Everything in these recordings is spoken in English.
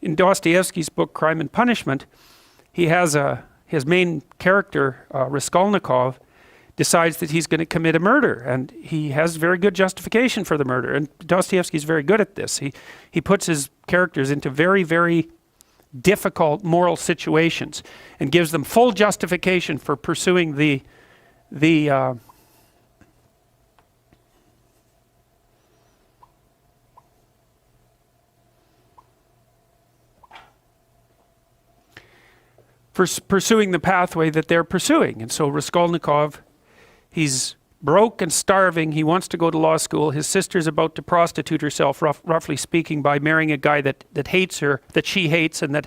in Dostoevsky's book, Crime and Punishment, he has his main character, Raskolnikov, decides that he's going to commit a murder, and he has very good justification for the murder. And Dostoevsky's very good at this. He puts his characters into very, very difficult moral situations and gives them full justification for pursuing pursuing the pathway that they're pursuing. And so Raskolnikov, he's broke and starving. He wants to go to law school. His sister's about to prostitute herself, roughly speaking, by marrying a guy that hates her, that she hates, and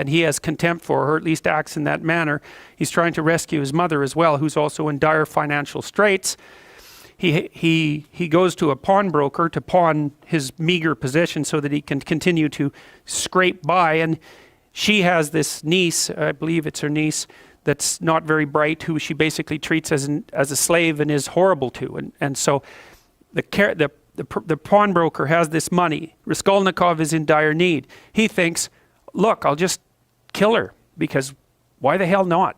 he has contempt for her, at least acts in that manner. He's trying to rescue his mother as well, who's also in dire financial straits. He goes to a pawnbroker to pawn his meager possession so that he can continue to scrape by. And she has this niece, I believe it's her niece, that's not very bright, who she basically treats as a slave and is horrible to. And so the pawnbroker has this money. Raskolnikov is in dire need. He thinks, look, I'll just kill her, because why the hell not?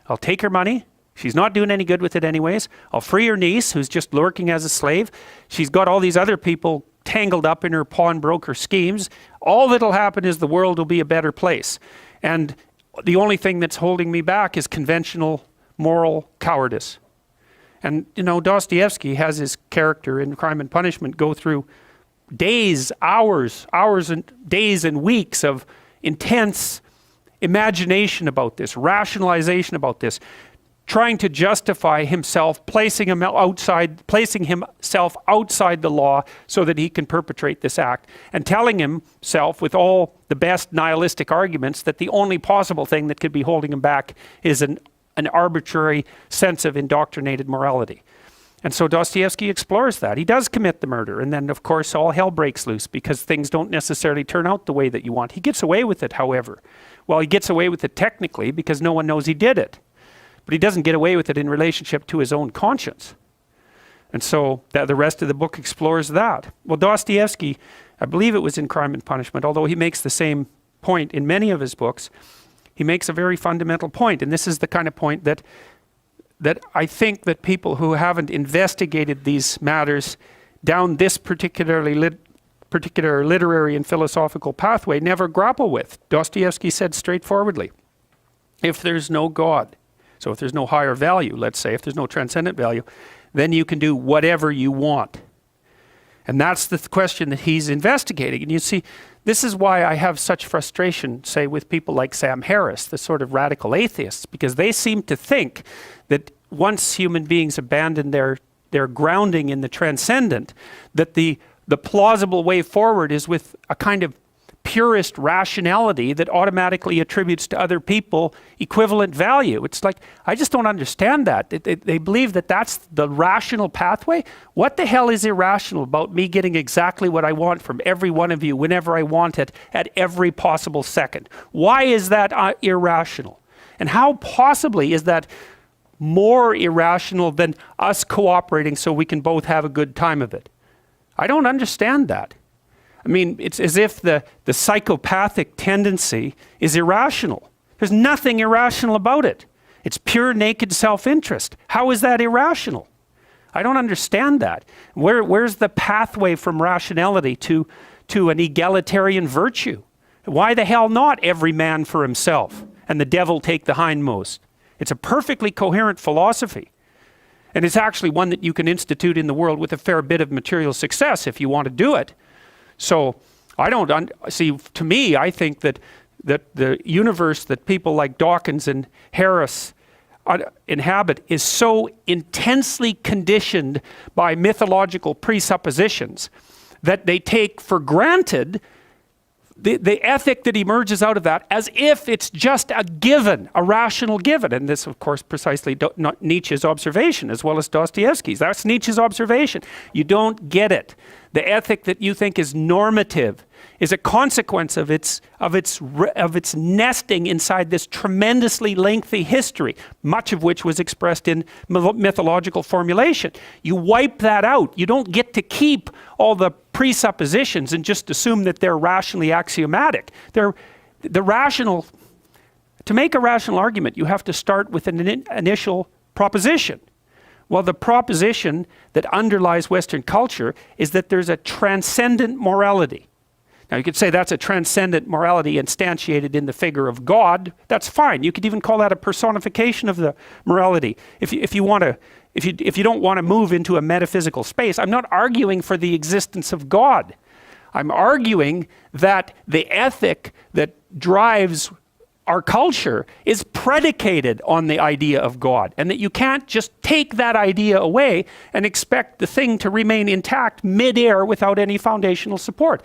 I'll take her money. She's not doing any good with it anyways. I'll free her niece, who's just lurking as a slave. She's got all these other people tangled up in her pawnbroker schemes. All that'll happen is the world will be a better place. And the only thing that's holding me back is conventional moral cowardice. And, you know, Dostoevsky has his character in Crime and Punishment go through days, hours and days and weeks of intense imagination about this, rationalization about this, trying to justify himself, placing himself outside the law so that he can perpetrate this act, and telling himself with all the best nihilistic arguments that the only possible thing that could be holding him back is an arbitrary sense of indoctrinated morality. And so Dostoevsky explores that. He does commit the murder, and then of course all hell breaks loose because things don't necessarily turn out the way that you want. He gets away with it, however. Well, he gets away with it technically because no one knows he did it. But he doesn't get away with it in relationship to his own conscience. And so the rest of the book explores that. Well, Dostoevsky, I believe it was in Crime and Punishment, although he makes the same point in many of his books, he makes a very fundamental point. And this is the kind of point that I think that people who haven't investigated these matters down this particular literary and philosophical pathway never grapple with. Dostoevsky said straightforwardly, if there's no God, so if there's no higher value, let's say, if there's no transcendent value, then you can do whatever you want. And that's the question that he's investigating. And you see, this is why I have such frustration, say, with people like Sam Harris, the sort of radical atheists, because they seem to think that once human beings abandon their grounding in the transcendent, that the plausible way forward is with a kind of purist rationality that automatically attributes to other people equivalent value. It's like, I just don't understand that. They believe that that's the rational pathway. What the hell is irrational about me getting exactly what I want from every one of you whenever I want it at every possible second? Why is that irrational? And how possibly is that more irrational than us cooperating so we can both have a good time of it? I don't understand that. I mean, it's as if the psychopathic tendency is irrational. There's nothing irrational about it. It's pure naked self-interest. How is that irrational? I don't understand that. Where's the pathway from rationality to an egalitarian virtue? Why the hell not every man for himself and the devil take the hindmost? It's a perfectly coherent philosophy. And it's actually one that you can institute in the world with a fair bit of material success if you want to do it. So I don't see. To me, I think that the universe that people like Dawkins and Harris inhabit is so intensely conditioned by mythological presuppositions that they take for granted the ethic that emerges out of that as if it's just a given, a rational given. And this, of course, precisely not Nietzsche's observation as well as Dostoevsky's. That's Nietzsche's observation. You don't get it. The ethic that you think is normative is a consequence of its nesting inside this tremendously lengthy history, much of which was expressed in mythological formulation. You wipe that out. You don't get to keep all the presuppositions and just assume that they're rationally axiomatic. To make a rational argument, you have to start with an initial proposition. Well, the proposition that underlies Western culture is that there's a transcendent morality. Now, you could say that's a transcendent morality instantiated in the figure of God. That's fine. You could even call that a personification of the morality. If you don't want to move into a metaphysical space, I'm not arguing for the existence of God. I'm arguing that the ethic that drives our culture is predicated on the idea of God, and that you can't just take that idea away and expect the thing to remain intact mid-air without any foundational support.